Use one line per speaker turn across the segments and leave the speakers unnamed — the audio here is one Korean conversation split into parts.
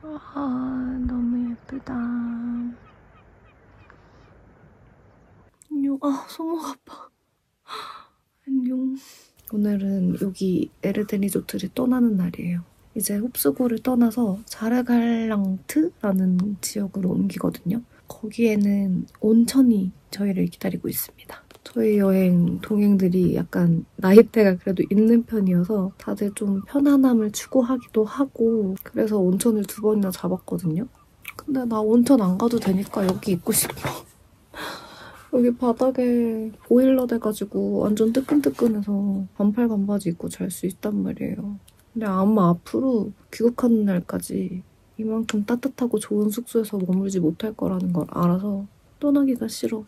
아, 너무 예쁘다. 안녕. 아, 손목 아파. 안녕. 오늘은 여기 에르덴 리조트를 떠나는 날이에요. 이제 홉스고를 떠나서 자르갈랑트라는 지역으로 옮기거든요. 거기에는 온천이 저희를 기다리고 있습니다. 저희 여행 동행들이 약간 나이대가 그래도 있는 편이어서 다들 좀 편안함을 추구하기도 하고 그래서 온천을 2번이나 잡았거든요. 근데 나 온천 안 가도 되니까 여기 있고 싶어. 여기 바닥에 보일러 돼가지고 완전 뜨끈뜨끈해서 반팔 반바지 입고 잘 수 있단 말이에요. 근데 아마 앞으로 귀국하는 날까지 이만큼 따뜻하고 좋은 숙소에서 머물지 못할 거라는 걸 알아서 떠나기가 싫어.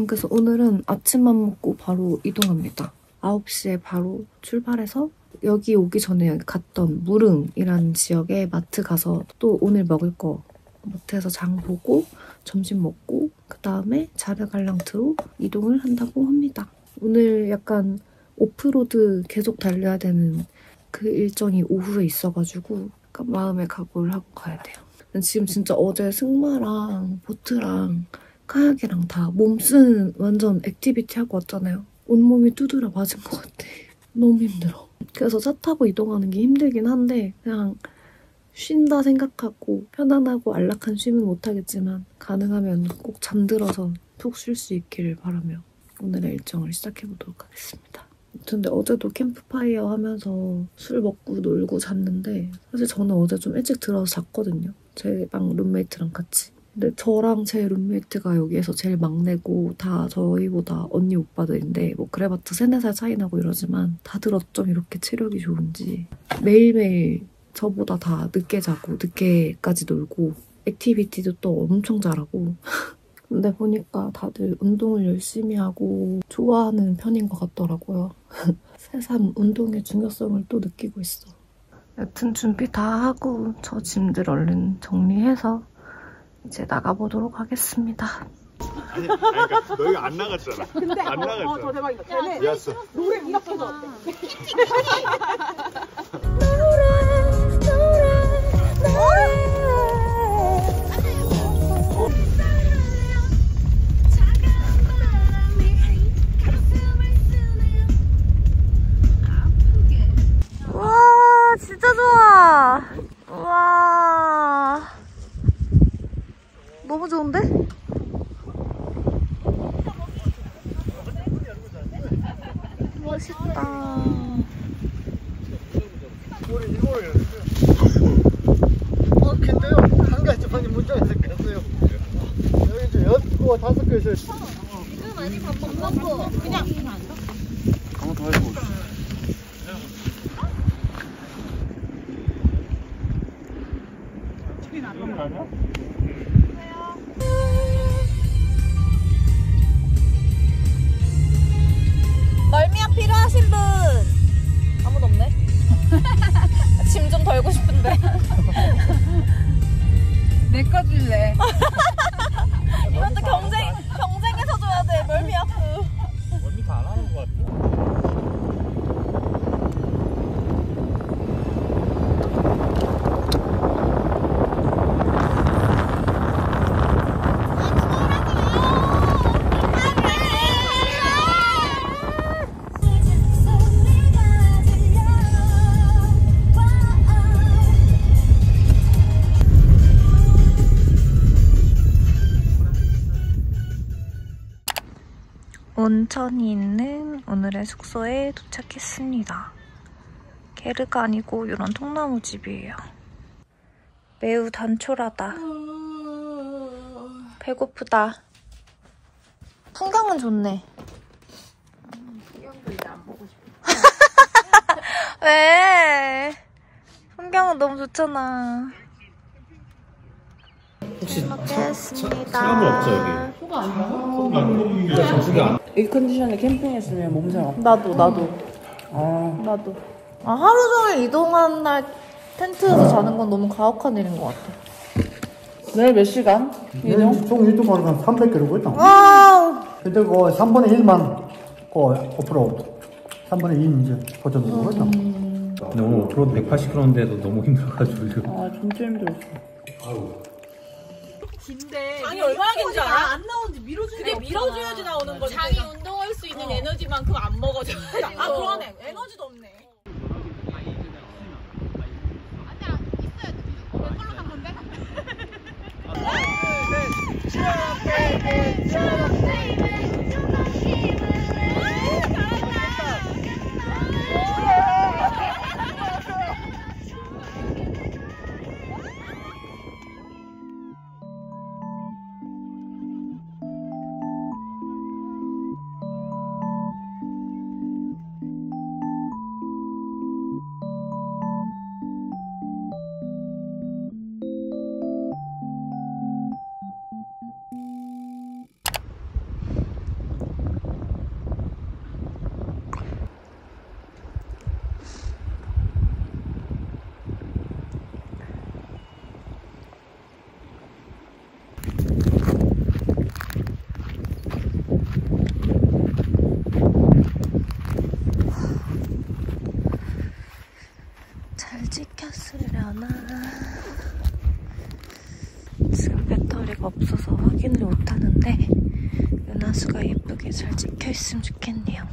그래서 오늘은 아침만 먹고 바로 이동합니다. 9시에 바로 출발해서 여기 오기 전에 갔던 무릉이라는 지역에 마트 가서 또 오늘 먹을 거 마트에서 장 보고 점심 먹고 그 다음에 자르갈랑트로 이동을 한다고 합니다. 오늘 약간 오프로드 계속 달려야 되는 그 일정이 오후에 있어가지고 약간 마음의 각오를 하고 가야 돼요. 지금 진짜 어제 승마랑 보트랑 카약이랑 다 몸 쓰는 완전 액티비티 하고 왔잖아요. 온몸이 두드려 맞은 것 같아. 너무 힘들어. 그래서 차 타고 이동하는 게 힘들긴 한데 그냥 쉰다 생각하고 편안하고 안락한 쉼은 못하겠지만 가능하면 꼭 잠들어서 푹 쉴 수 있기를 바라며 오늘의 일정을 시작해보도록 하겠습니다. 근데 어제도 캠프파이어 하면서 술 먹고 놀고 잤는데 사실 저는 어제 좀 일찍 들어서 잤거든요. 제 방 룸메이트랑 같이. 근데 저랑 제 룸메이트가 여기에서 제일 막내고 다 저희보다 언니 오빠들인데 뭐 그래봤자 3-4살 차이 나고 이러지만 다들 어쩜 이렇게 체력이 좋은지 매일매일 저보다 다 늦게 자고 늦게까지 놀고 액티비티도 또 엄청 잘하고 근데 보니까 다들 운동을 열심히 하고 좋아하는 편인 것 같더라고요. 새삼 운동의 중요성을 또 느끼고 있어. 여튼 준비 다 하고 저 짐들 얼른 정리해서 이제 나가보도록 하겠습니다.
아니 그러니까 너희가 안 나갔잖아.
근데
안 나갔잖아.
저 대박이다. 쟤네
미웠어.
노래 이렇게 해서
와 진짜 좋아. 와 너무 좋은데? 멋있다.
우리 이거를 근데요 한 가지 방금 문자에서 깼어요. 여기 이제 6개 5개 있어요.
지금 아직 밥 못 먹고 그냥 안 가?
한번 더 해보고.
치킨 안 먹어.
아니야?
멀미약 필요하신 분 아무도 없네. 짐 좀 덜고 싶은데.
내 거 줄래?
이것도 경쟁해서 줘야 돼. 멀미약.
멀미 다 안 하는 것 같아.
온천이 있는 오늘의 숙소에 도착했습니다. 게르가 아니고 이런 통나무 집이에요. 매우 단촐하다. 배고프다. 풍경은 좋네.
풍경도 이제 안 보고 싶어.
왜? 풍경은 너무 좋잖아.
혹시
먹겠습니다.
사람은 없죠 여기?
소가 안 나와?
정수기 안.
이 컨디션에 캠핑했으면 몸살
나도.
아
하루 종일 이동한 날 텐트에서 자는 건 너무 가혹한 일인 것 같아.
내일 몇 시간? 이동?
총 이동하는 건 300km 있다.
와우!
근데 그 3분의 1만 그 오프로드 3분의 2 이제 보존되고 있다.
근데 오늘 오프로드 180km인데도 너무 힘들어가지고 지금.
아 진짜 힘들었어.
긴데
장이 얼마나 긴지 알아?
안 나오는지 밀어주는
그게 밀어줘야지 나오는 거지.
장이 운동할 수 있는 에너지만큼 안 먹어져.
아 그러네. 에너지도 없네.
잘 찍혔으려나? 지금 배터리가 없어서 확인을 못하는데 은하수가 예쁘게 잘 찍혀있으면 좋겠네요.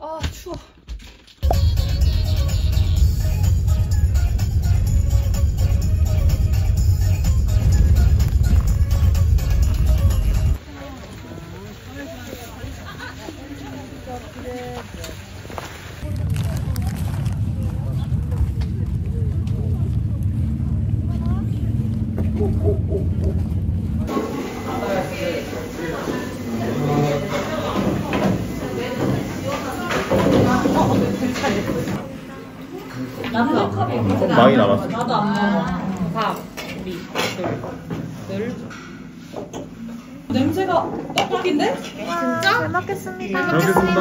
아 추워.
많이 남았어.
나도 안 먹어. 밥, 우리 늘. 냄새가 떡볶인데?
진짜? 잘 먹겠습니다.
잘 먹겠습니다.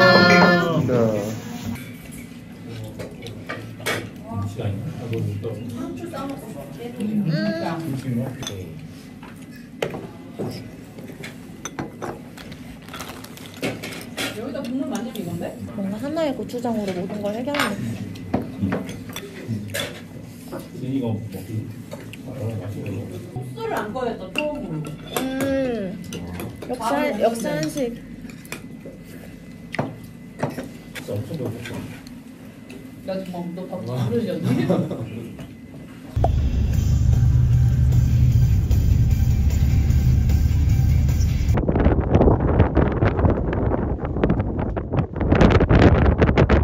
여기다 국물 많이 이건데?
뭔가 하나의 고추장으로 모든 걸 해결하는
이거
소스를 안 꺼냈다 처음으로.
역시 한식.
진짜 엄청 배고팠어.
나 지금 너밥 부르셨니?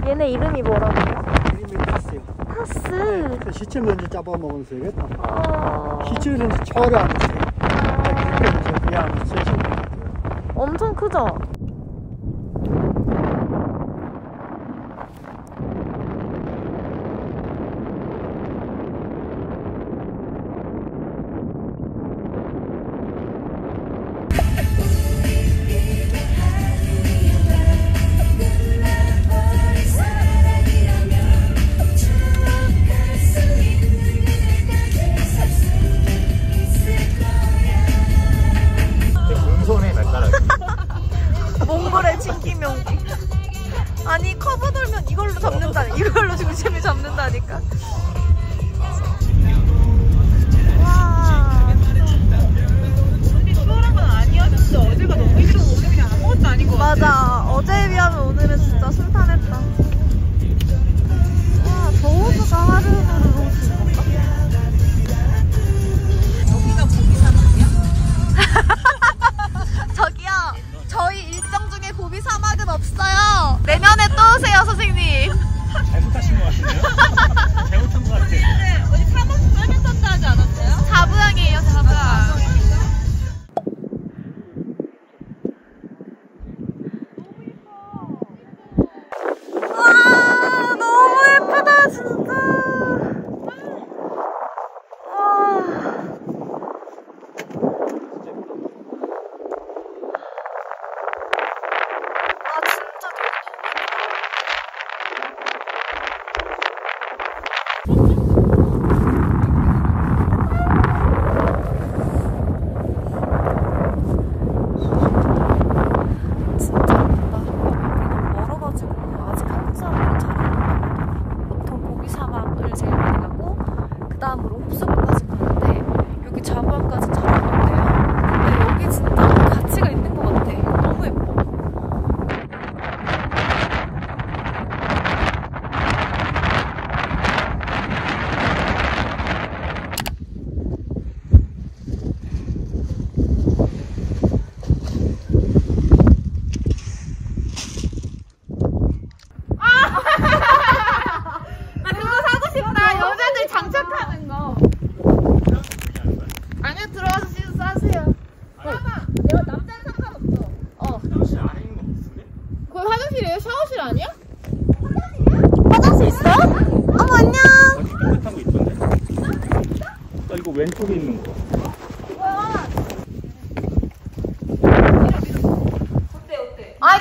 얘네 이름이 뭐라고요?
이름이 파스요.
파스.
그 시체 먼저 잡아먹으면 되겠다. 시체는 초를 안 했어요. 그렇게 저 그냥 세신 것 같아요.
엄청 크죠?
손에 발가락.
몽골의 진기명기. 아니 커브 돌면 이걸로 잡는다니. 이걸로 중심을 잡는다니까. 와.
수월한 건 아니었는데 어제가 너무 힘들어서 오늘 그냥 아무것도 아닌 것 같아.
맞아. 어제에 비하면 오늘은 진짜 순탄했다. 와, 더워서 하루를 너무 즐겁다.
여기가 고기 사막이야?
저기요, 저희 일정 중에 고비 사막은 없어요. 내년에 또 오세요, 선생님.
잘못하신 것 같은데요? 잘못한 것 같아요.
어디 사막 빨간 산다 하지 않았어요?
자부양이에요, 자부양. 와, 너무 예쁘다, 진짜. 와. 아, 진짜 진짜 예쁘다.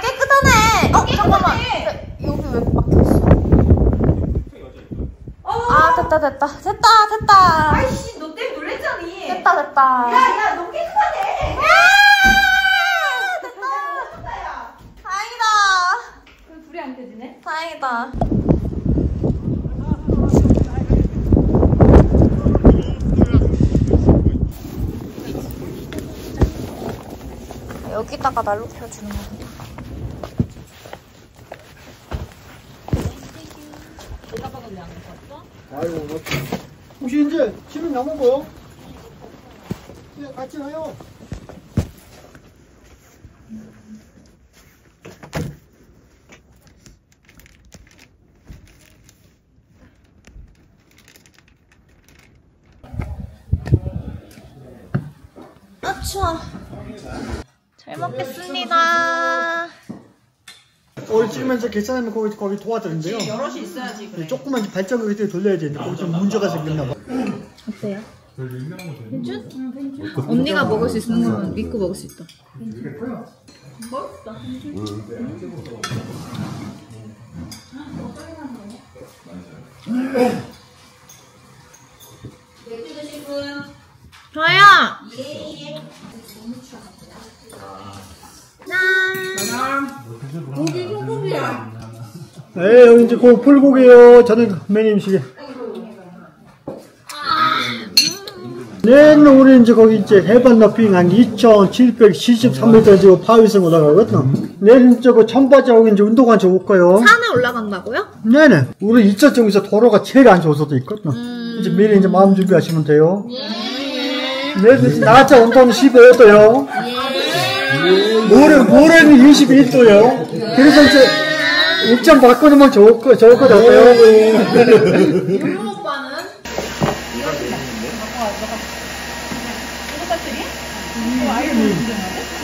깨끗하네. 잠깐만. 여기 왜 막혔어? 됐다.
아이씨, 너 때문에 놀랬잖니.
됐다.
야, 너 깨끗하네.
됐다. 다행이다.
그럼 둘이 안 깨지네?
다행이다. 여기다가 난로 켜주는 거구나.
아이고, 뭐. 혹시 이제 집에 남은 거요? 그냥 같이 가요.
아, 추워. 잘 먹겠습니다.
오늘 찍으면서 괜찮으면 거기 도와드린대요.
여럿이 있어야지. 그래.
조금만 발전기 그때 돌려야 되는데 거기 좀 문제가 생겼나 봐.
어때요? 언니가 먹을 수 있는 거면 믿고 먹을 수 있다. 저요.
네, 여기 이제 불고기요. 저는 매님식에. 내일은 우리 이제 거기 이제 해발 높이 한 2,773m 지금 파위성 올라가거든. 내일은 저거 청바지하고 이제 운동화 좀 올 거요.
산에 올라간다고요?
네네. 우리 일자 쪽에서 도로가 제일 안 좋아서도 있거든. 이제 미리 이제 마음 준비하시면 돼요. 내일 낮에 온도는 15도요. 모레는 21도요. 그래서 이제 입장 바꿔놓으면 좋을 것 같아요.
용용 오빠는?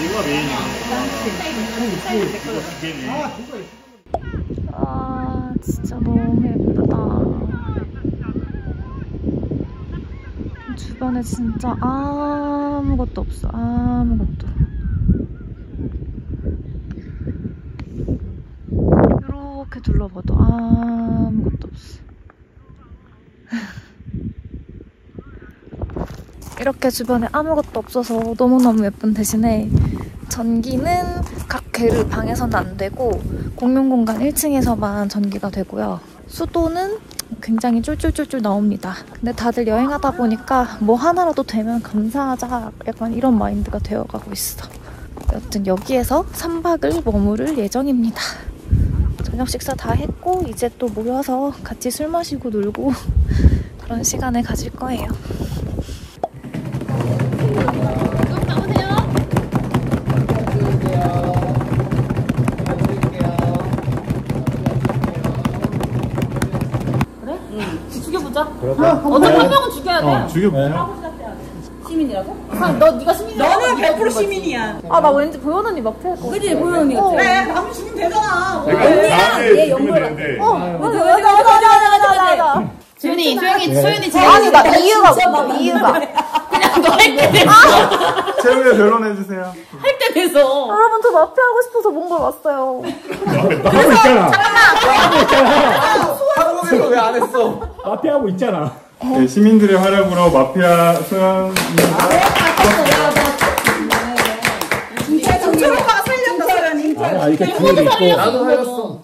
이거가 메인이야.
아, 진짜 너무 예쁘다. 주변에 진짜 아무것도 없어. 아무것도. 이렇게 둘러봐도 아무것도 없어. 이렇게 주변에 아무것도 없어서 너무너무 예쁜 대신에 전기는 각 개를 방에서는 안 되고 공용공간 1층에서만 전기가 되고요. 수도는 굉장히 쫄쫄쫄쫄 나옵니다. 근데 다들 여행하다 보니까 뭐 하나라도 되면 감사하자 약간 이런 마인드가 되어가고 있어. 여튼 여기에서 3박을 머무를 예정입니다. 저녁 식사 다 했고 이제 또 모여서 같이 술 마시고 놀고 그런 시간을 가질 거예요.
죽여보자. 어떤 한 명은 죽여야 돼.
죽여보자.
시민이라고? 너 네가 시민이야. 너는 100% 시민이야.
아, 나 왠지 보현 언니 막패할 것 같아.
그치, 보현 언니 같아. 그래, 다음 죽으면 되잖아.
얘 연결 돼.
맞아.
소연이
아니, 나 이유가 이유가.
그냥 너 할 때 돼서.
채우에 변론해주세요.
할 때 돼서.
여러분, 저 마피 하고 싶어서 몽골 왔어요.
하고 있잖아.
한국에서 왜 안 했어?
마피아하고 있잖아. 네, 시민들의 활약으로 마피아 소연.
진짜 정철 오빠가 살렸다, 소연이.
아, 이렇게 뒤에도 있고.
나도 살렸어.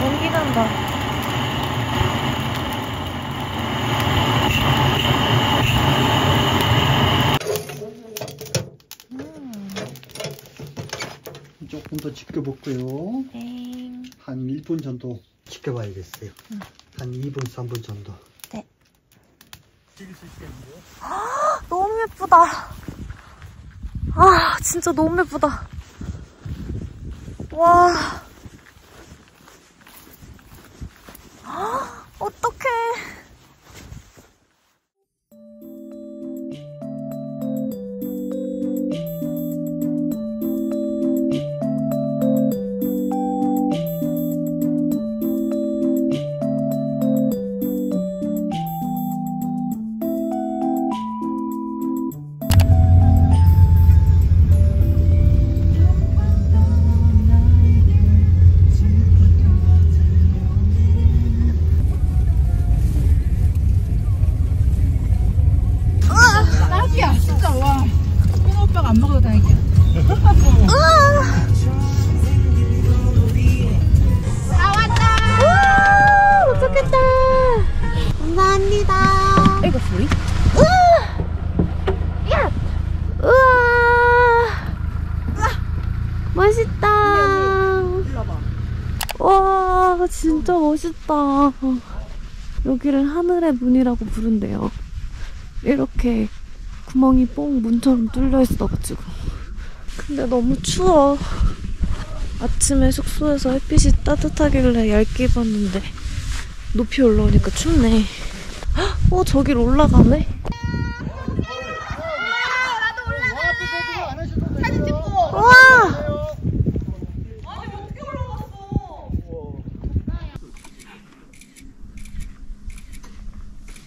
연기 난다.
조금 더 지켜볼게요.
네.
한 1분 정도 지켜봐야겠어요. 한 2분, 3분 정도.
네. 너무 예쁘다. 아, 진짜 너무 예쁘다. 와. 어떡해.
안 먹어도 다행이야.
다 왔다. 우, 도착했다. 감사합니다.
이거 소리?
야! 우와. 멋있다. 와, 진짜 멋있다. 여기를 하늘의 문이라고 부른대요. 이렇게 구멍이 뽕 문처럼 뚫려 있어가지고. 근데 너무 추워. 아침에 숙소에서 햇빛이 따뜻하길래 얇게 입었는데 높이 올라오니까 춥네. 헉, 저길 올라가네? 와!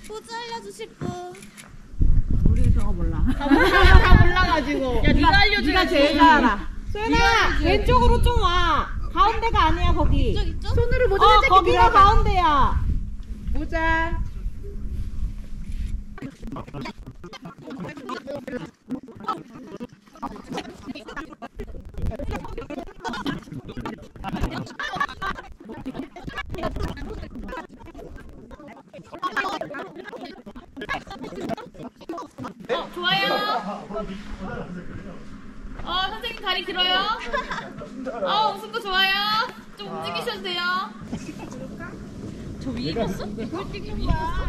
포즈 알려주실 분.
우리 저거 몰라.
다 몰라가지고. 야, 네가 알려줘.
네가 제일 잘 알아. 소연아, 왼쪽으로 좀 와. 가운데가 아니야, 거기.
이쪽?
손으로 모자 살짝 거기가 가운데야. 모자.
좋아요. 선생님 다리 길어요. 웃은 거 좋아요. 좀 움직이셔도 돼요. 저 위에 봤어?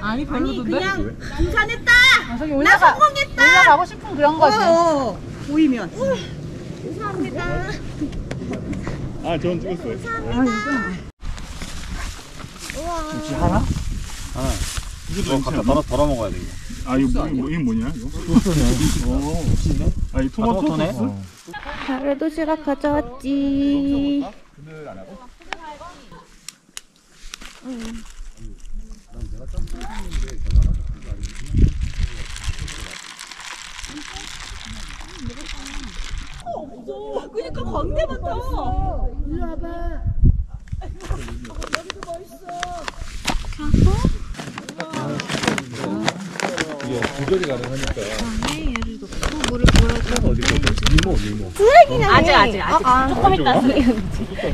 아니, 별로던데? 그냥
등산했다.
저기 올라가. 성공했다. 올라가고 싶은 그런 거지. 보이면.
감사합니다.
아, 전 찍었어요.
김치 하나? 하나. 이거 갖다 덜어 먹어야 돼. 이거.
아, 이거 뭐냐? 이거? 소스네? 아, 이 토마토 소스?
가래 도시락 가져왔지.
그니까 광대 많다. 일로 와봐.
이게 조절이 가능하니까.
쓰레기냐?
아직. 조금 있다.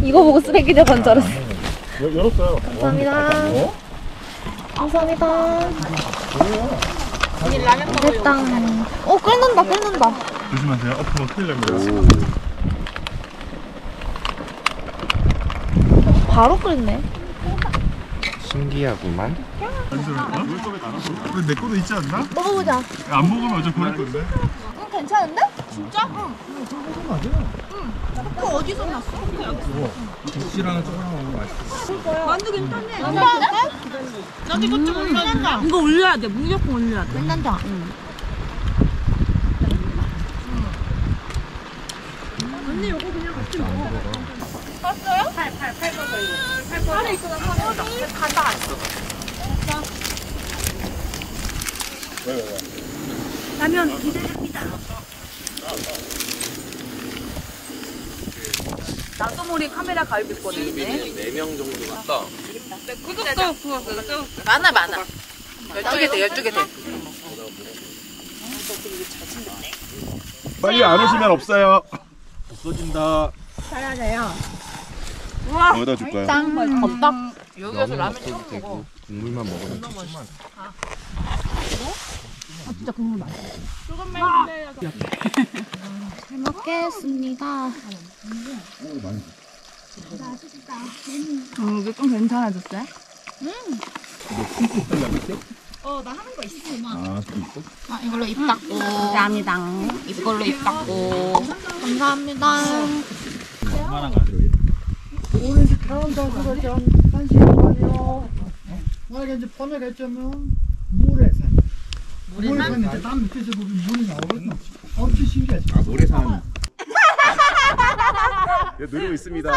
이거 보고 쓰레기냐고 한 줄 알았어.
열었어요.
감사합니다. 감사합니다. 됐다. 끓는다.
조심하세요. 엎어서 큰일 납니다.
바로 끓네.
신기하구만.
내 거도 있지 않나?
먹어보자.
안 먹으면 어차피 버릴 건데.
괜찮은데?
김치랑 조금 먹으면 맛있어.
만두 괜찮네.
나도 이것 좀 올려준다.
이거 올려야 돼. 무조건 올려야 돼.
괜찮다.
언니 요거 그냥 같이 먹어. 팔 있구나. 간다 안 써. 라면 기대됩니다. 나도 모르게 카메라 가입일 뻔했네.
4명 정도 갔다.
많아. 12개 돼.
빨리 안 오시면 없어요.
없어진다.
어디다 줄까요?
없다. 여기 와서 라면
먹어도
처음
되고
먹어.
국물만 먹으면
잘 먹겠습니다.
이게 좀 괜찮아졌어요?
나 하는 거 있어.
아, 또 있어?
이걸로 입 닦고. 감사합니다. 이걸로 입 닦고. 감사합니다.
얼마나 가지고
오렌지 카운트다운으로 좀 1시간만요. 만약에 이제 번호가 있자면 모래산. 모래산 이제 땀 밑에서 보면 물이 나오거든. 엄청 신기하지.
아, 모래산. 네, 누르고 있습니다.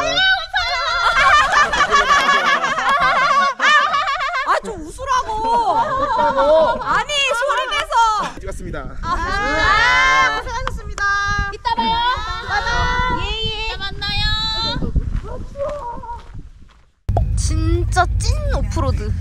좀 웃으라고. 아니 소리 내서.
찍었습니다.
고생하셨습니다.
이따 봐요. 예예. 이따 만나요.
진짜 찐 오프로드.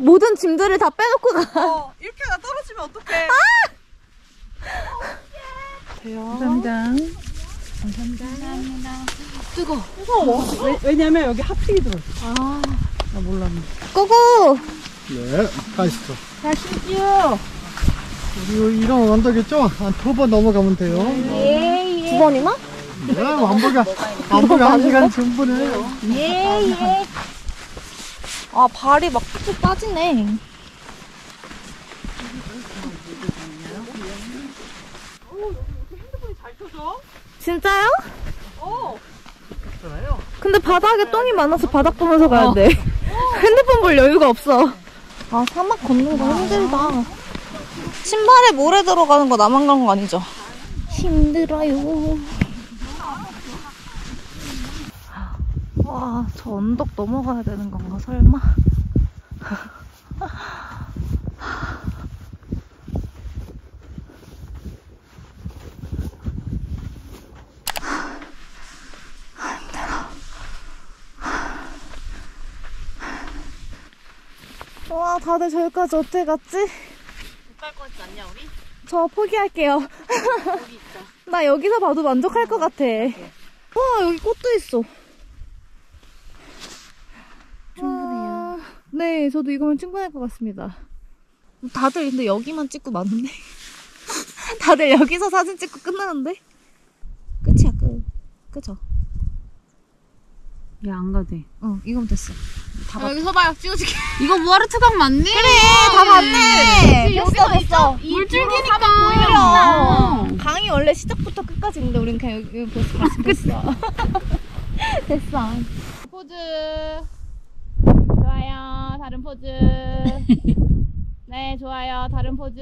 모든 짐들을 다 빼놓고 가.
이렇게 나 떨어지면 어떡해. 왜냐면 여기 핫팩이 들어있어. 나 몰랐네.
고고!
네, 가시죠.
가시죠.
우리 이런 언덕이죠? 한 2번 넘어가면 돼요.
두 번이나?
네, 왕복이 1시간 전분에.
예. 아, 발이 막 푹푹 빠지네. 진짜요? 근데 바닥에 똥이 많아서 바닥 보면서 가야 돼. 핸드폰 볼 여유가 없어. 아, 사막 걷는 거 힘들다. 신발에 모래 들어가는 거 나만 그런 거 아니죠? 힘들어요. 와, 저 언덕 넘어가야 되는 건가, 설마? 와, 다들 저기까지 어떻게 갔지?
못 갈 것 같지 않냐 우리?
저 포기할게요.
여기 있다.
나 여기서 봐도 만족할 것 같아. 와, 여기 꽃도 있어. 충분해요. 네, 저도 이거면 충분할 것 같습니다. 다들 근데 여기만 찍고 마는데? 다들 여기서 사진 찍고 끝나는데? 끝이야, 끝. 그죠?
야, 안 가도 돼.
이건 됐어.
여기 서봐요. 찍어줄게. 이거 무하르 특강 맞니?
그래, 다 봤네.
여기서
됐어.
물줄기니까
보이려. 강이 원래 시작부터 끝까지 있는데 우린 그냥 여기 벌써 됐어. 됐어.
포즈. 좋아요. 다른 포즈. 네, 좋아요. 다른 포즈.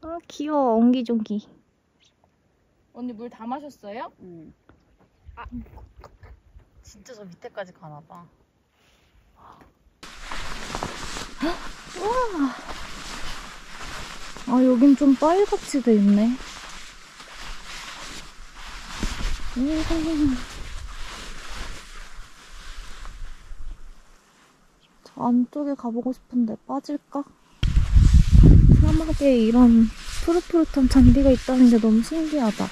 아, 귀여워. 옹기종기.
언니 물 다 마셨어요?
응. 진짜 저 밑에까지 가나 봐.
아, 여긴 좀 빨갛게 돼 있네. 저 안쪽에 가보고 싶은데 빠질까? 사막에 이런 푸릇푸릇한 잔디가 있다는 게 너무 신기하다.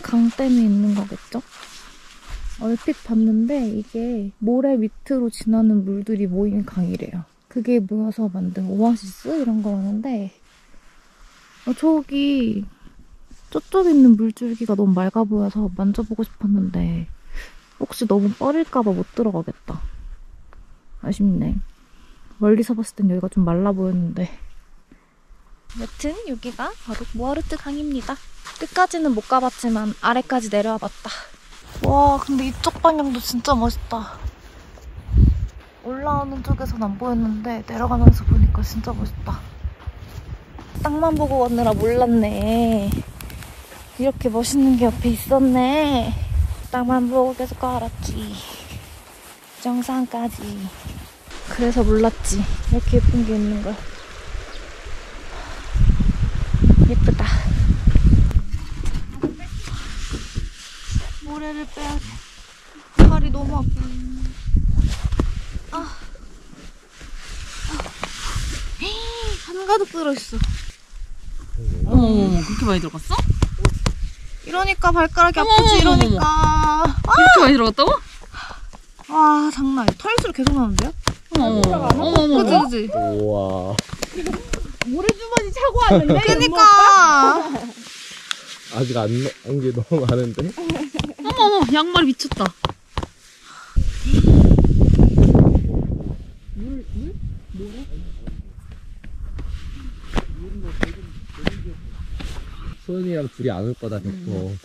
강 때문에 있는 거겠죠? 얼핏 봤는데 이게 모래 밑으로 지나는 물들이 모인 강이래요. 그게 모여서 만든 오아시스 이런 거라는데 저쪽에 있는 물줄기가 너무 맑아 보여서 만져보고 싶었는데 혹시 너무 뻐릴까봐 못 들어가겠다. 아쉽네. 멀리서 봤을 땐 여기가 좀 말라 보였는데. 여튼 여기가 바로 무하르트 강입니다. 끝까지는 못 가봤지만 아래까지 내려와 봤다. 와, 근데 이쪽 방향도 진짜 멋있다. 올라오는 쪽에선 안 보였는데 내려가면서 보니까 진짜 멋있다. 땅만 보고 가느라 몰랐네. 이렇게 멋있는 게 옆에 있었네. 땅만 보고 계속 걸었지. 정상까지. 그래서 몰랐지. 이렇게 예쁜 게 있는 걸. 예쁘다. 모래를 빼야 돼. 발이 너무 아파.
한가득 들어있어.
어머, 그렇게 많이 들어갔어?
이러니까 발가락이 아프지, 이러니까.
그렇게 많이 들어갔다고?
와, 장난 아니야. 털술 계속 나오는데요?
어머.
그치?
우와.
모래주머니 차고 왔는데? 그니까.
아직 안 나온 게 너무 많은데?
어머, 양말이 미쳤다.
소연이랑 둘이 안 올 거다, 100%.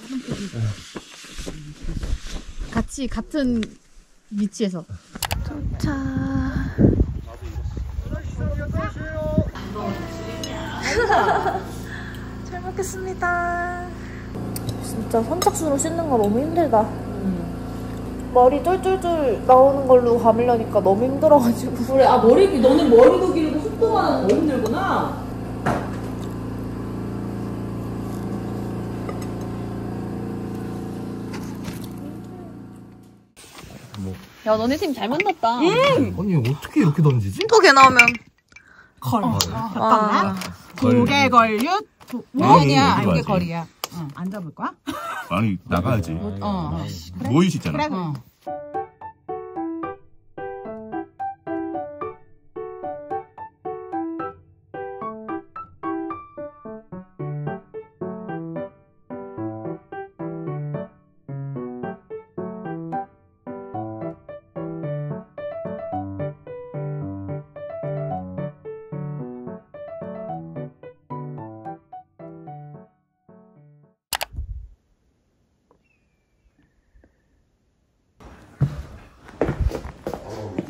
같은 위치에서.
도착. 잘 먹겠습니다. 진짜 선착순으로 씻는 거 너무 힘들다. 머리 쫄쫄쫄 나오는 걸로 감으려니까 너무 힘들어가지고.
그래, 너는 머리도 길고 속도가 나는 거 힘들구나. 야, 너네 팀 잘 만났다.
아니 어떻게 이렇게 던지지?
또 개 나오면.
잠깐만. 도개 걸윷. 뭐냐? 이게 거리야. 안 잡을 거야?
아니 나가야지. 모이시 있잖아.
그래.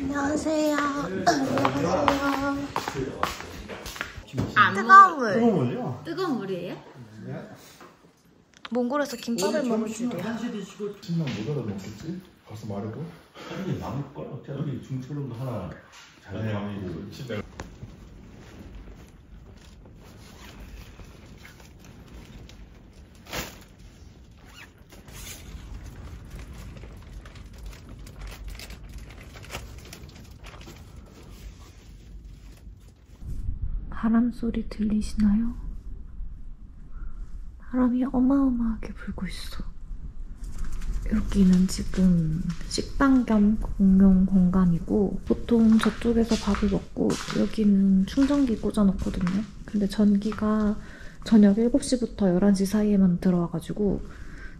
안녕하세요. 뜨거운 물.
물이요?
뜨거운 물이에요?
몽골에서 김밥을 먹을 줄이야.
신랑 못 알아먹겠지? 가서 말해도? 아니 남을 걸 어차피 중처럼도 하나 잘 나가고.
바람 소리 들리시나요? 바람이 어마어마하게 불고 있어. 여기는 지금 식당 겸 공용 공간이고 보통 저쪽에서 밥을 먹고 여기는 충전기 꽂아놓거든요. 근데 전기가 저녁 7시부터 11시 사이에만 들어와가지고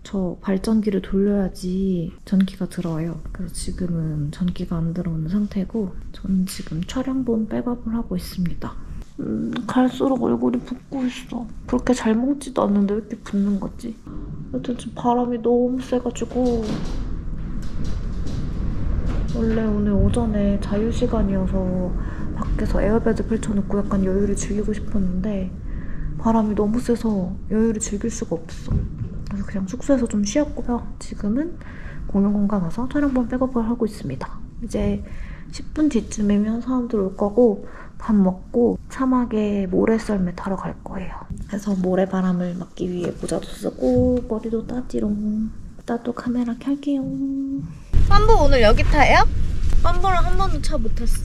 저 발전기를 돌려야지 전기가 들어와요. 그래서 지금은 전기가 안 들어오는 상태고 저는 지금 촬영본 백업을 하고 있습니다. 갈수록 얼굴이 붓고 있어. 그렇게 잘 먹지도 않는데 왜 이렇게 붓는 거지? 여튼 지금 바람이 너무 세가지고 원래 오늘 오전에 자유시간이어서 밖에서 에어베드 펼쳐놓고 약간 여유를 즐기고 싶었는데 바람이 너무 세서 여유를 즐길 수가 없어. 그래서 그냥 숙소에서 좀 쉬었고요. 지금은 공연공간 와서 촬영본 백업을 하고 있습니다. 이제 10분 뒤쯤이면 사람들 올 거고 밥 먹고 사막에 모래썰매 타러 갈 거예요. 그래서 모래바람을 막기 위해 모자도 쓰고 머리도 따지롱. 이따 또 카메라 켤게요. 빰보 오늘 여기 타요? 빰보랑 한 번도 차 못 탔어.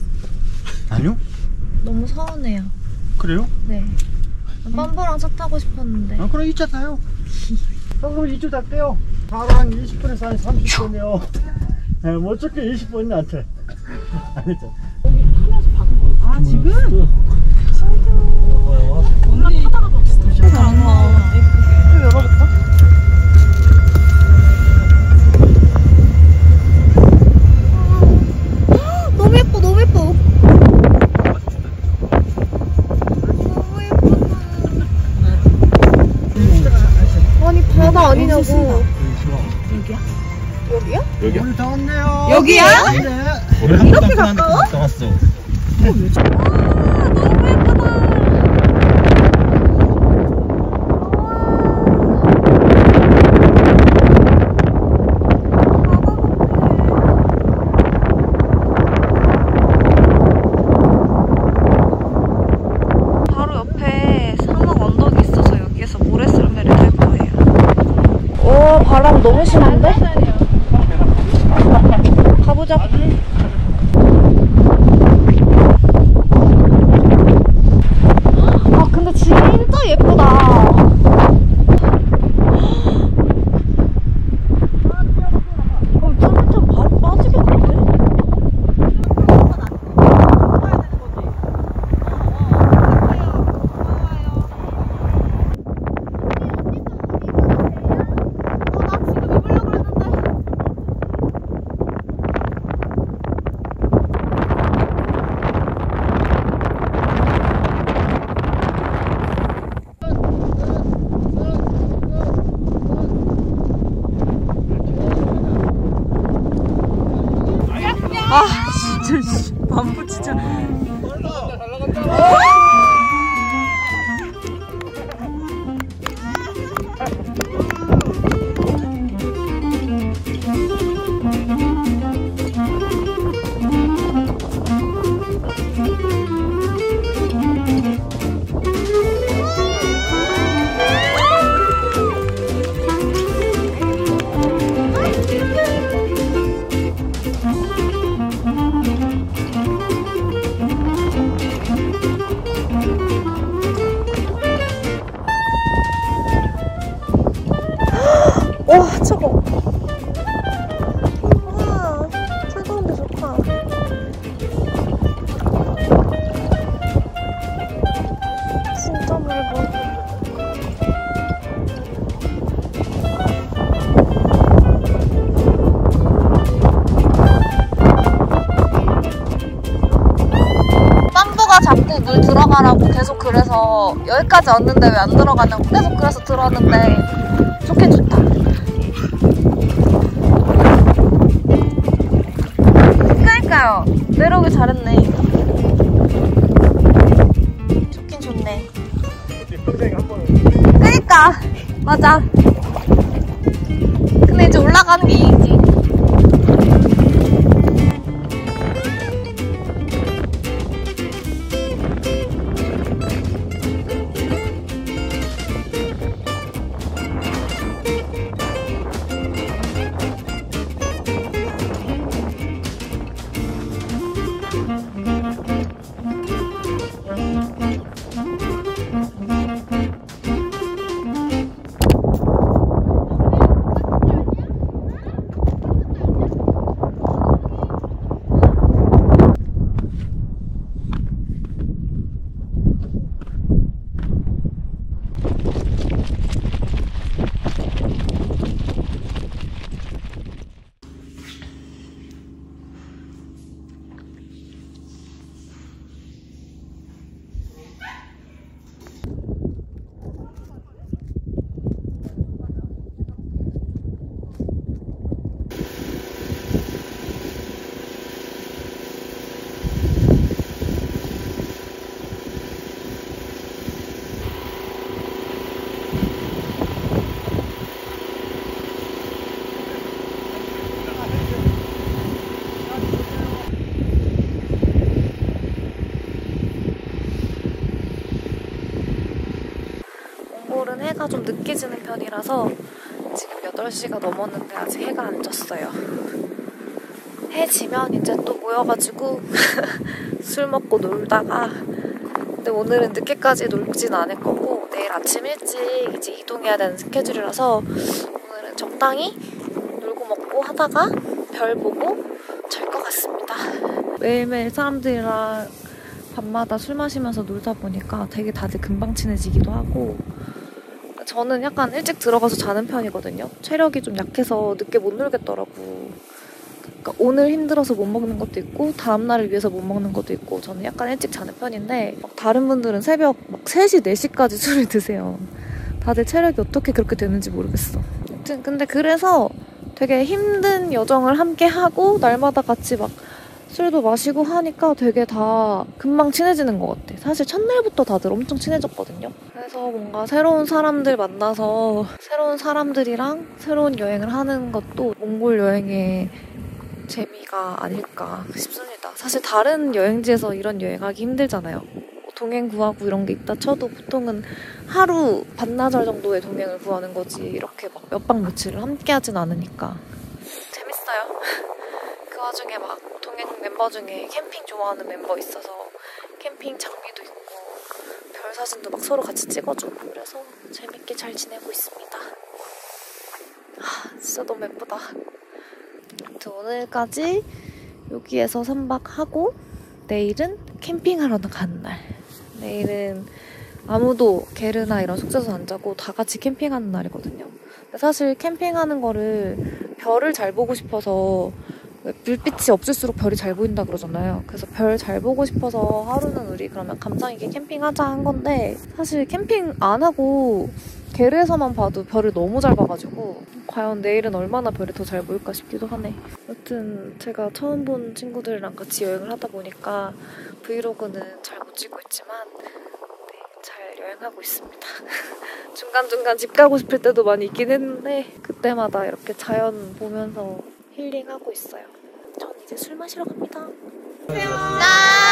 아니요?
너무 서운해요.
그래요?
네. 빰보랑 차 타고 싶었는데.
그럼 2차 타요. 그럼 2차 탈게요. 바로 한 20분에서 한 30분이요. 네, 뭐 어차피 20분이 안 돼. 알겠죠?
아, 지금?
오늘
타다가 다시 안 와.
좀 열어볼까? 너무 예뻐, 너무 예뻐. 너무 예쁘다. 아니 바다 아니냐고. 여기야?
여기야?
오늘 다 왔네요.
여기야?
네.
이렇게 가까워?
갔다 왔어.
와 너무 예쁘다. 바로 옆에 사막 언덕이 있어서 여기에서 모래썰매를 탈 거예요. 오 바람 너무 심한데? 가보자. 와 진짜 반포 진짜. 와 차가워. 와 차가운데 좋다. 진짜 넓어. 빵보가 자꾸 물 들어가라고 계속 그래서 여기까지 왔는데 왜 안 들어가냐고 계속 그래서 들어왔는데 좋긴 좋다. 그러니까요. 내려오길 잘했네. 좋긴 좋네. 그니까 맞아. 근데 이제 올라가는 게 이익이지. 몽골은 해가 좀 늦게 지는 편이라서 지금 8시가 넘었는데 아직 해가 안 졌어요. 해 지면 이제 또 모여가지고 술 먹고 놀다가, 근데 오늘은 늦게까지 놀진 않을 거고 내일 아침 일찍 이제 이동해야 되는 스케줄이라서 오늘은 적당히 놀고 먹고 하다가 별 보고 잘 것 같습니다. 매일매일 사람들이랑 밤마다 술 마시면서 놀다 보니까 되게 다들 금방 친해지기도 하고, 저는 약간 일찍 들어가서 자는 편이거든요. 체력이 좀 약해서 늦게 못 놀겠더라고. 그러니까 오늘 힘들어서 못 먹는 것도 있고 다음날을 위해서 못 먹는 것도 있고, 저는 약간 일찍 자는 편인데 다른 분들은 새벽 3시, 4시까지 술을 드세요. 다들 체력이 어떻게 그렇게 되는지 모르겠어. 아무튼 근데 그래서 되게 힘든 여정을 함께 하고 날마다 같이 막 술도 마시고 하니까 되게 다 금방 친해지는 것 같아. 사실 첫날부터 다들 엄청 친해졌거든요. 그래서 뭔가 새로운 사람들 만나서 새로운 사람들이랑 새로운 여행을 하는 것도 몽골 여행의 재미가 아닐까 싶습니다. 사실 다른 여행지에서 이런 여행하기 힘들잖아요. 동행 구하고 이런 게 있다 쳐도 보통은 하루 반나절 정도의 동행을 구하는 거지 이렇게 막 몇 박 며칠을 함께 하진 않으니까 재밌어요. 그 와중에 막 동행 멤버 중에 캠핑 좋아하는 멤버 있어서 캠핑 장비도 있고 별 사진도 막 서로 같이 찍어주고 그래서 재밌게 잘 지내고 있습니다. 진짜 너무 예쁘다. 아무튼 오늘까지 여기에서 3박하고 내일은 캠핑하러 가는 날. 내일은 아무도 게르나 이런 숙소에서 안 자고 다 같이 캠핑하는 날이거든요. 근데 사실 캠핑하는 거를 별을 잘 보고 싶어서, 불빛이 없을수록 별이 잘 보인다 그러잖아요. 그래서 별 잘 보고 싶어서 하루는 우리 그러면 감성 있게 캠핑하자 한 건데, 사실 캠핑 안 하고 게르에서만 봐도 별을 너무 잘 봐가지고 과연 내일은 얼마나 별이 더 잘 보일까 싶기도 하네. 여튼 제가 처음 본 친구들이랑 같이 여행을 하다 보니까 브이로그는 잘 못 찍고 있지만 잘 여행하고 있습니다. 중간중간 집 가고 싶을 때도 많이 있긴 했는데 그때마다 이렇게 자연 보면서 힐링하고 있어요. 전 이제 술 마시러 갑니다.
짠!